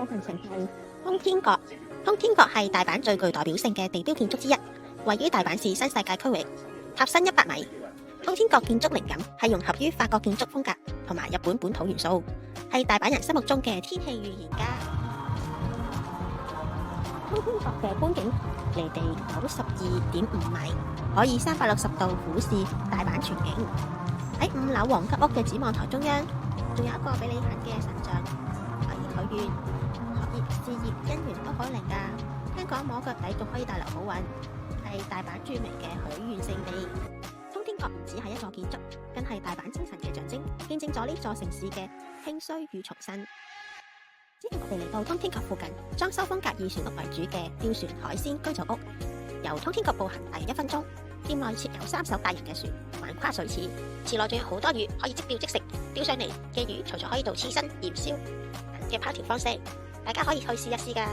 嘅行程係通天閣。通天閣係大阪最具代表性嘅地標建築之一，位於大阪市新世界區域，塔身100米。通天閣建築靈感係融合於法國建築風格同埋日本本土元素，係大阪人心目中嘅天氣預言家。通天閣嘅觀景離地92.5米，可以360度俯視大阪全景。喺5樓皇室屋嘅展望台中央，仲有一個俾你睇嘅神像，可以許願。學業、事業、姻緣都可以靈㗎。聽講摸腳底仲可以帶來好運，係大阪著名嘅許願聖地。通天閣唔只係一座建築，更係大阪精神嘅象徵，見證咗呢座城市嘅興衰與重生。之後我哋嚟到通天閣附近，裝修風格以船屋為主嘅吊船海鮮居酒屋。由通天閣步行大約1分鐘，店內設有3艘大型嘅船，橫跨水池，池內仲有好多魚可以即釣即食，釣上嚟嘅魚隨時可以做刺身、鹽燒嘅烹調方式。大家可以去試一試㗎。